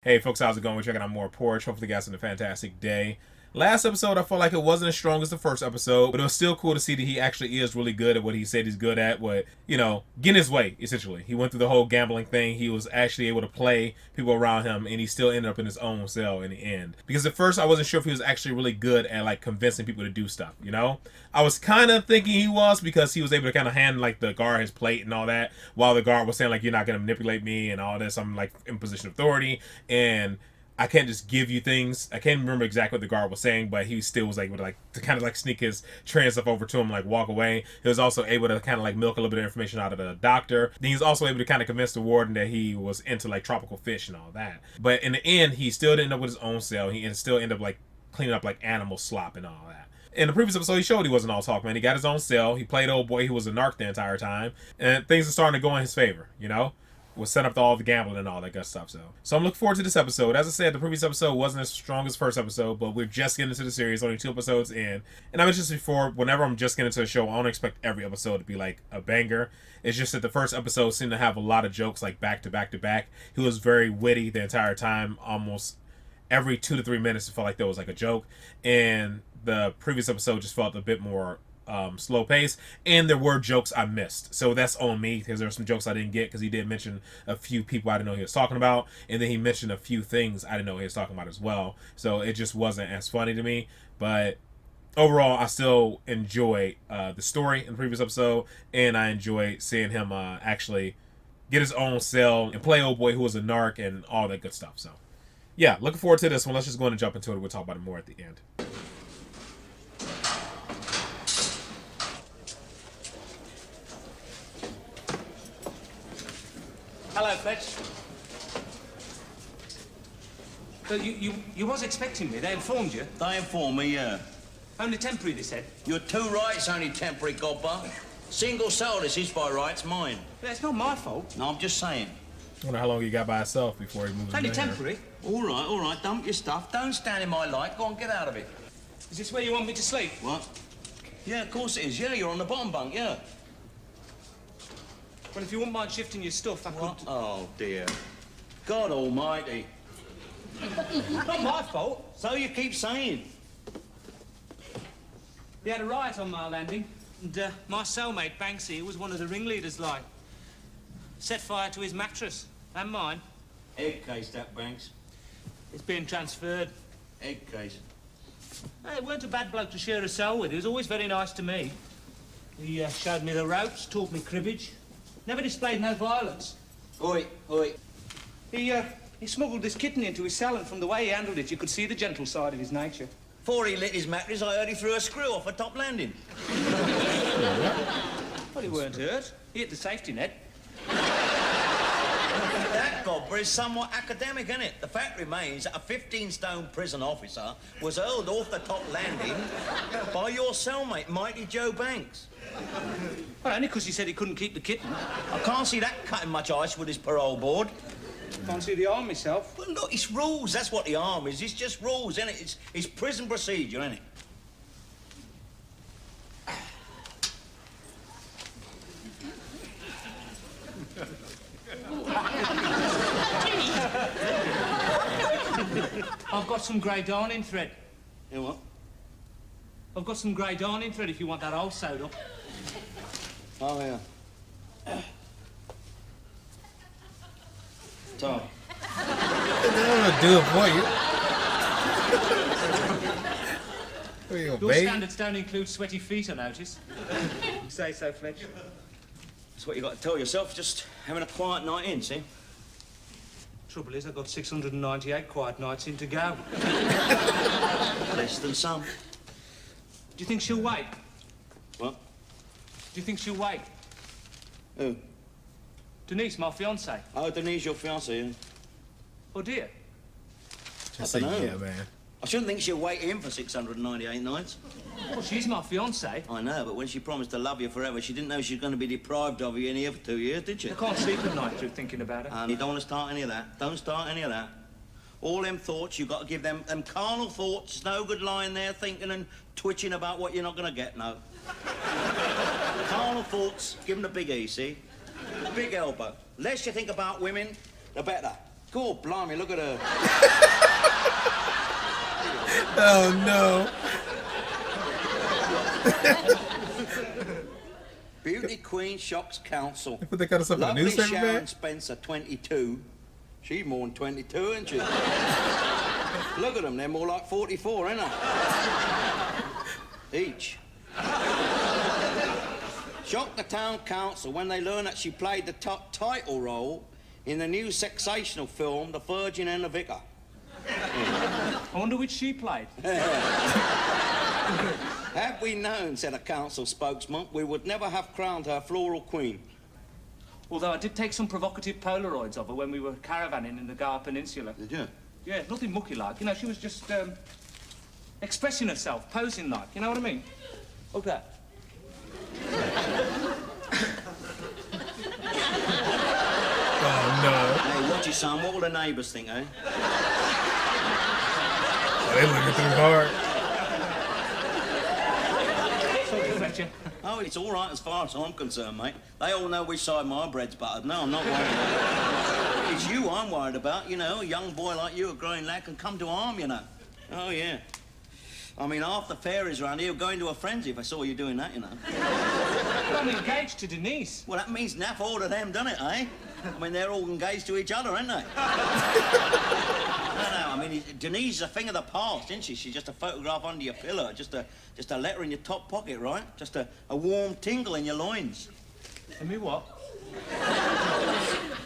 Hey folks, how's it going? We're checking out more Porridge. Hopefully you guys had a fantastic day. Last episode, I felt like it wasn't as strong as the first episode, but it was still cool to see that he actually is really good at what he said he's good at, getting his way, essentially. He went through the whole gambling thing. He was actually able to play people around him, and he still ended up in his own cell in the end. Because at first, I wasn't sure if he was actually really good at, convincing people to do stuff, you know? I was kind of thinking he was, because he was able to kind of hand, the guard his plate and all that, while the guard was saying, you're not going to manipulate me and all this. I'm, in position of authority, and I can't just give you things. I can't remember exactly what the guard was saying, but he still was able to kind of sneak his trans stuff over to him, walk away. He was also able to kind of milk a little bit of information out of the doctor. Then he was also able to kind of convince the warden that he was into tropical fish and all that. But in the end, he still didn't end up with his own cell. He still ended up cleaning up animal slop and all that. In the previous episode, he showed he wasn't all talk, man. He got his own cell. He played old boy. He was a narc the entire time, and things are starting to go in his favor, you know. Was set up to all the gambling and all that good stuff. So I'm looking forward to this episode. As I said, the previous episode wasn't as strong as the first episode, but we're just getting into the series, only 2 episodes in. And I mentioned this before, whenever I'm just getting into a show, I don't expect every episode to be a banger. It's just that the first episode seemed to have a lot of jokes back to back to back. He was very witty the entire time. Almost every 2 to 3 minutes it felt like there was a joke. And the previous episode just felt a bit more slow pace, and there were jokes I missed, so that's on me, because there were some jokes I didn't get, because he did mention a few people I didn't know he was talking about, and then he mentioned a few things I didn't know he was talking about as well, so it just wasn't as funny to me. But overall, I still enjoy the story in the previous episode, and I enjoy seeing him actually get his own cell and play old boy who was a narc and all that good stuff. So yeah, looking forward to this one. Let's just go ahead and jump into it. We'll talk about it more at the end. Hello, Fletch. You was expecting me. They informed you. They informed me, yeah. Only temporary, they said. You're too right, it's only temporary, Godbar. Single cell, this is by right, it's mine. But it's not my fault. No, I'm just saying. I wonder how long he got by himself before he moves. Only temporary. All right, dump your stuff. Don't stand in my light. Go on, get out of it. Is this where you want me to sleep? What? Yeah, of course it is. Yeah, you're on the bottom bunk, yeah. Well, if you wouldn't mind shifting your stuff, I What? could... Oh, dear. God almighty. Not my fault. So you keep saying. They had a riot on my landing, and my cellmate, Banksy, was one of the ringleaders, set fire to his mattress, and mine. Egg case, that, Banks. It's being transferred. Egg case. Hey, it weren't a bad bloke to share a cell with. He was always very nice to me. He showed me the ropes, taught me cribbage. Never displayed no violence. Oi. He smuggled this kitten into his cell, and from the way he handled it, you could see the gentle side of his nature. Before he lit his mattress, I heard he threw a screw off a top landing. Well, he weren't hurt. He hit the safety net. That, Godber, is somewhat academic, isn't it? The fact remains that a 15-stone prison officer was hurled off the top landing by your cellmate, Mighty Joe Banks. Well, only because he said he couldn't keep the kitten. I can't see that cutting much ice with his parole board. Can't see the arm myself. Well, look, it's rules. That's what the arm is. It's just rules, isn't it? It's prison procedure, isn't it? I've got some grey darning thread. You know what? I've got some grey darning thread if you want that all sewed up. Oh, yeah. Tom. I don't want to do it for you. Your standards don't include sweaty feet, I notice. You say so, Fletch. That's what you got to tell yourself. Just having a quiet night in, see? Trouble is, I've got 698 quiet nights in to go. Less than some. Do you think she'll wait? What? Do you think she'll wait? Who? Denise, my fiancée. Oh, Denise, your fiancée, yeah. Oh, dear. Just I say dunno. yeah, man. I shouldn't think she'll wait in for 698 nights. Well, she's my fiancée. I know, but when she promised to love you forever, she didn't know she was going to be deprived of you in here for 2 years, did she? I can't sleep at night through thinking about her. And you don't want to start any of that. Don't start any of that. All them thoughts, you've got to give them carnal thoughts. It's no good lying there thinking and twitching about what you're not going to get, no. Carnal thoughts, give them the big E, see? Big elbow. Less you think about women, the better. God, blimey, look at her. Oh no. Beauty Queen shocks council. They put that kind of stuff in the Lovely newspaper, Sharon man. Spencer, 22. She's more than 22, isn't she? Look at them, they're more like 44, ain't they? Each. Shocked the town council when they learned that she played the top title role in the new sensational film, The Virgin and the Vicar. I wonder which she played. Had we known, said a council spokesman, we would never have crowned her floral queen. Although I did take some provocative Polaroids of her when we were caravanning in the Gar Peninsula. Did you? Yeah, nothing mucky like. You know, she was just expressing herself, posing like. You know what I mean? Look at that. Oh no. Hey, watch it, son. What will the neighbours think, eh? Oh, they looking through hard. Sorry, Fletcher. Oh, it's all right as far as I'm concerned, mate. They all know which side my bread's buttered. No, I'm not worried about it. It's you I'm worried about, you know. A young boy like you, a growing lad, can come to harm, you know. Oh, yeah. I mean, half the fairies around here would go into a frenzy if I saw you doing that, you know. Well, I'm engaged to Denise. Well, that means naff all of them, doesn't it, eh? I mean, they're all engaged to each other, aren't they? No, I mean, Denise is a thing of the past, isn't she? She's just a photograph under your pillow, just a letter in your top pocket, right? Just a warm tingle in your loins. And me what?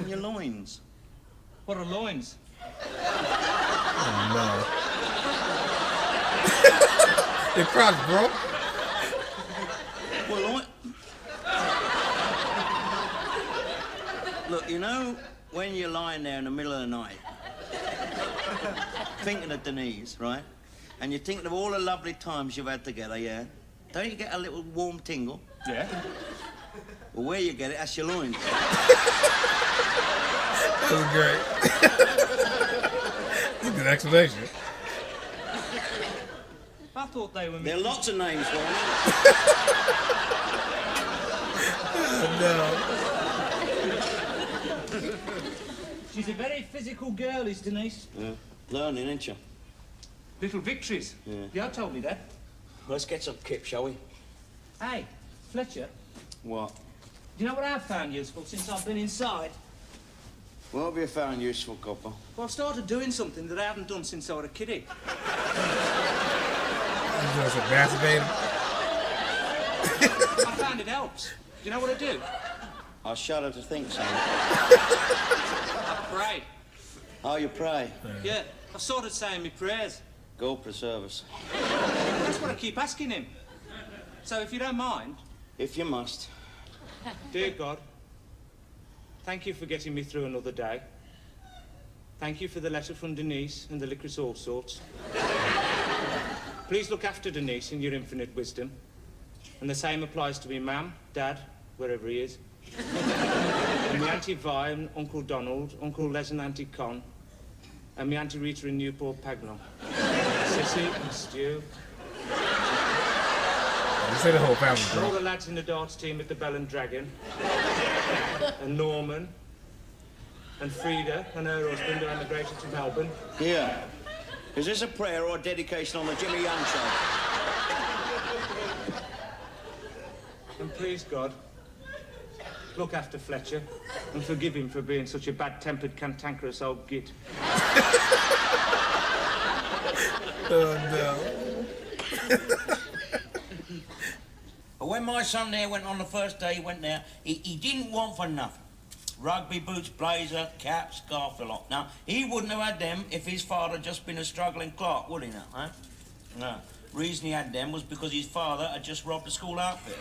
In your loins. What are loins? Oh no. Your crotch, bro. Well, look, you know, when you're lying there in the middle of the night, thinking of Denise, right? And you're thinking of all the lovely times you've had together, yeah? Don't you get a little warm tingle? Yeah. Well, where you get it, that's your loins. That was great. That's a good explanation. I thought they were me. There are lots of names for them. No. She's a very physical girl, is Denise. Yeah. Learning, ain't you? Little victories. Yeah. Yeah, I told me that. Let's get some kip, shall we? Hey, Fletcher, What? do you know what I've found useful since I've been inside? What have you found useful, Copper? Well, I've started doing something that I haven't done since I was a kiddie. You doing some masturbating? I found it helps. Do you know what I do? I shudder to think so. I pray. Oh, you pray? Yeah, I've started saying my prayers. God preserve us. That's what I keep asking him. So if you don't mind, If you must. dear God, thank you for getting me through another day. Thank you for the letter from Denise and the licorice all sorts. Please look after Denise in your infinite wisdom. And the same applies to me, Mum, Dad, wherever he is. And my Auntie Vi and Uncle Donald, Uncle Les and Auntie Con. And my Auntie Rita in Newport Pagnell. Sissy and Stu. You say the whole family, And all bro. the lads in the darts team at the Bell and Dragon. And Norman. And Frida and her husband who emigrated to Melbourne. Yeah. Is this a prayer or a dedication on the Jimmy Young show? And please, God, look after Fletcher and forgive him for being such a bad-tempered, cantankerous old git. Oh no. But when my son there went on the first day he went there, he didn't want for nothing. Rugby boots, blazer, cap, scarf, the lot. Now, he wouldn't have had them if his father had just been a struggling clerk, would he now, eh? No. Reason he had them was because his father had just robbed a school outfit.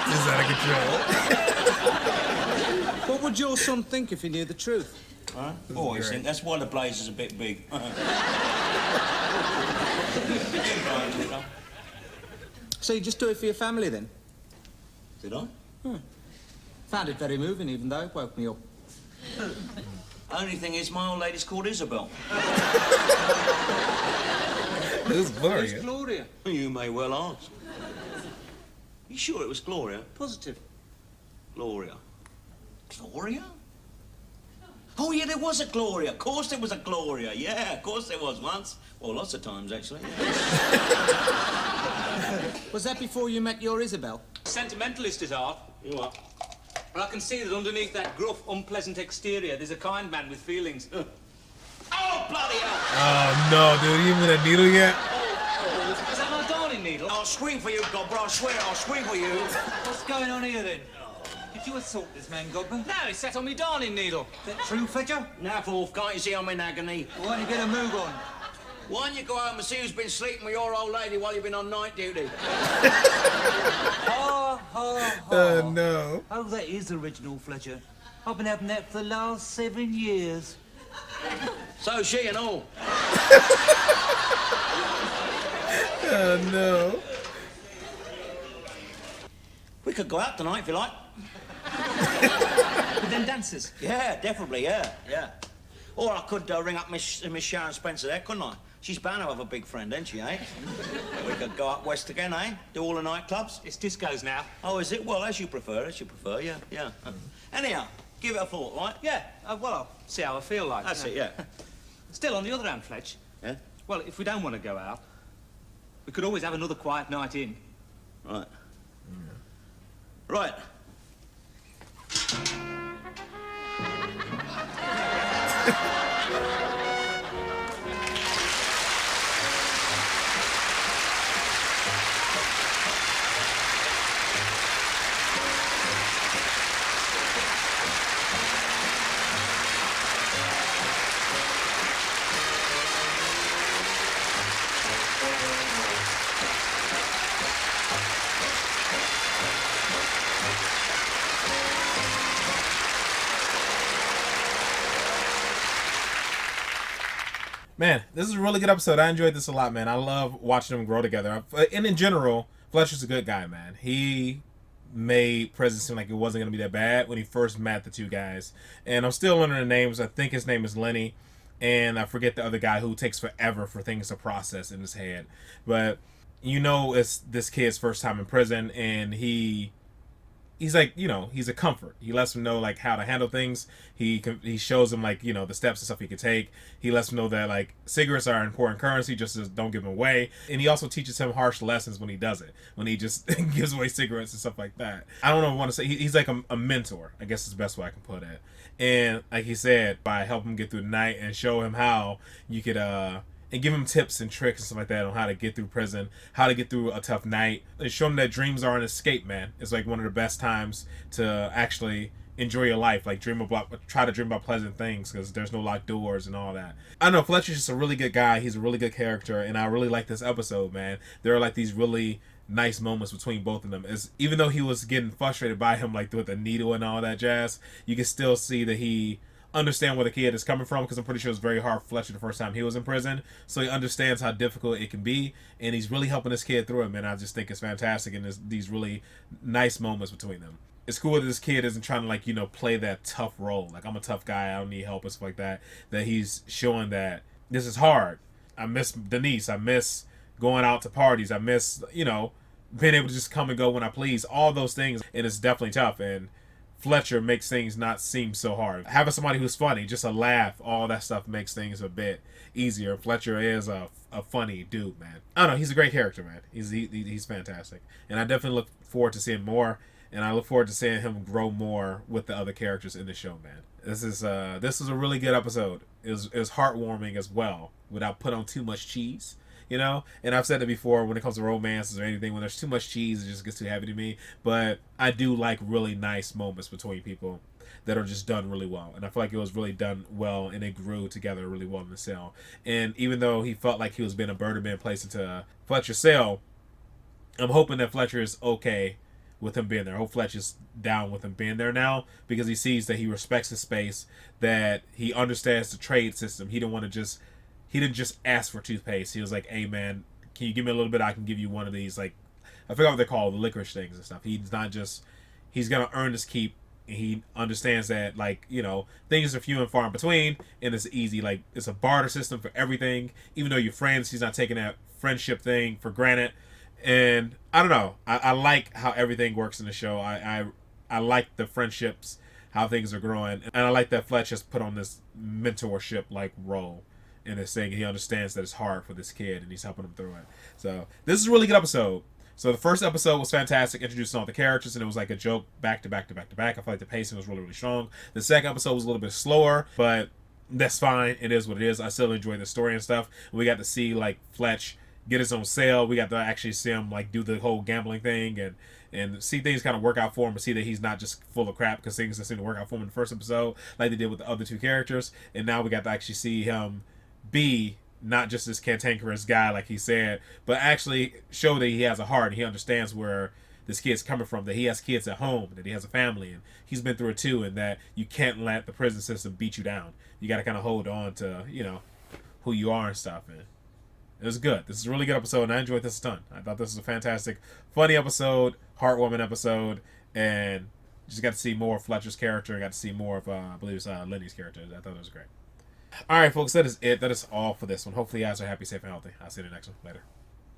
This is out of control. What would your son think if he knew the truth? Huh? This is Boys great. think that's why the blazer's a bit big. So you just do it for your family, then? Did I? Found it very moving, even though it woke me up. Only thing is, my old lady's called Isabel. This is Who's Gloria. Gloria? You may well ask. You sure it was Gloria? Positive. Gloria. Gloria? Oh, yeah, there was a Gloria. Of course there was a Gloria. Yeah, of course there was once. Well, lots of times, actually. Yeah. Was that before you met your Isabel? Sentimentalist at heart. You are. But I can see that underneath that gruff, unpleasant exterior, there's a kind man with feelings. Oh, bloody hell! Oh no, dude! You even a needle yet? Is that my darling needle? I'll scream for you, Gobber. I swear I'll scream for you. What's going on here, then? Did you assault this man, Godber? No, he sat on me darling needle. Is that true, Fletcher? Now, Forth, can't you see I'm in agony? Why don't you get a move on? Why don't you go home and see who's been sleeping with your old lady while you've been on night duty? Ha, ha, ha. No. Oh, that is original, Fletcher. I've been having that for the last 7 years. So she and all. Oh no. We could go out tonight if you like. With them dancers? Yeah, definitely, yeah. Or I could ring up Miss Sharon Spencer there, couldn't I? She's bound to have a big friend, ain't she, eh? We could go up west again, eh? Do all the nightclubs. It's discos now. Oh, is it? Well, as you prefer, yeah. Anyhow, give it a thought, right? Yeah, well, I'll see how I feel like. That's it, yeah. Still, on the other hand, Fletch, Yeah? well, if we don't want to go out, we could always have another quiet night in. Right. Right. Man, this is a really good episode. I enjoyed this a lot, man. I love watching them grow together. And in general, Fletcher's a good guy, man. He made Prison seem like it wasn't going to be that bad when he first met the two guys. And I'm still learning the names. I think his name is Lenny. And I forget the other guy who takes forever for things to process in his head. But you know it's this kid's first time in prison, and he's like, you know, he's a comfort. He lets him know like how to handle things. He shows him like, you know, the steps and stuff he could take. He lets him know that like cigarettes are important currency, just don't give them away. And he also teaches him harsh lessons when he does it, when he just gives away cigarettes and stuff like that. I don't know what I want to say. He's like a mentor, I guess is the best way I can put it. And like he said, by helping him get through the night and show him how you could and give him tips and tricks and stuff like that on how to get through prison, how to get through a tough night, and show him that dreams are an escape, man. It's like one of the best times to actually enjoy your life, like try to dream about pleasant things, because there's no locked doors and all that. I don't know, Fletcher's just a really good guy. He's a really good character, and I really like this episode, man. There are like these really nice moments between both of them. Is even though he was getting frustrated by him, like with the needle and all that jazz, you can still see that he understand where the kid is coming from, because I'm pretty sure it was very hard for Fletcher the first time he was in prison, so he understands how difficult it can be, and he's really helping this kid through it, man. I just think it's fantastic, and there's these really nice moments between them. It's cool that this kid isn't trying to, like, you know, play that tough role, like I'm a tough guy, I don't need help and stuff like that. That he's showing that this is hard. I miss Denise, I miss going out to parties, I miss, you know, being able to just come and go when I please, all those things, and it's definitely tough. And Fletcher makes things not seem so hard. Having somebody who's funny, just a laugh, all that stuff makes things a bit easier. Fletcher is a funny dude, man. I don't know, he's a great character, man. He's fantastic. And I definitely look forward to seeing more, and I look forward to seeing him grow more with the other characters in the show, man. This is a really good episode. It was heartwarming as well, without putting on too much cheese. You know, and I've said it before, when it comes to romances or anything, when there's too much cheese, it just gets too heavy to me. But I do like really nice moments between people that are just done really well. And I feel like it was really done well, and it grew together really well in the cell. And even though he felt like he was being a burden being placed into Fletcher's cell, I'm hoping that Fletcher is okay with him being there. I hope Fletcher's down with him being there now, because he sees that he respects his space, that he understands the trade system. He didn't just ask for toothpaste. He was like, hey man, can you give me a little bit? I can give you one of these, like, I forgot what they're called, the licorice things and stuff. He's not just, he's going to earn his keep. He understands that, like, you know, things are few and far in between, and it's easy. Like, it's a barter system for everything. Even though you're friends, he's not taking that friendship thing for granted. And I don't know. I like how everything works in the show. I like the friendships, how things are growing. And I like that Fletch has put on this mentorship like role in this thing. He understands that it's hard for this kid, and he's helping him through it. So this is a really good episode. So the first episode was fantastic, introducing all the characters, and it was like a joke back to back to back to back. I feel like the pacing was really, really strong. The second episode was a little bit slower, but that's fine. It is what it is. I still enjoy the story and stuff. We got to see like Fletch get his own sale. We got to actually see him like do the whole gambling thing and see things kind of work out for him, and see that he's not just full of crap, because things that seem to work out for him in the first episode like they did with the other two characters. And now we got to actually see him be not just this cantankerous guy like he said, but actually show that he has a heart and he understands where this kid's coming from, that he has kids at home, that he has a family, and he's been through it too, and that you can't let the prison system beat you down. You got to kind of hold on to, you know, who you are and stuff. And it was good. This is a really good episode, and I enjoyed this a ton. I thought this was a fantastic, funny episode, heartwarming episode, and just got to see more of Fletcher's character. I got to see more of, I believe it's Lenny's character. I thought it was great. All right, folks, that is it. That is all for this one. Hopefully you guys are happy, safe, and healthy. I'll see you in the next one. Later.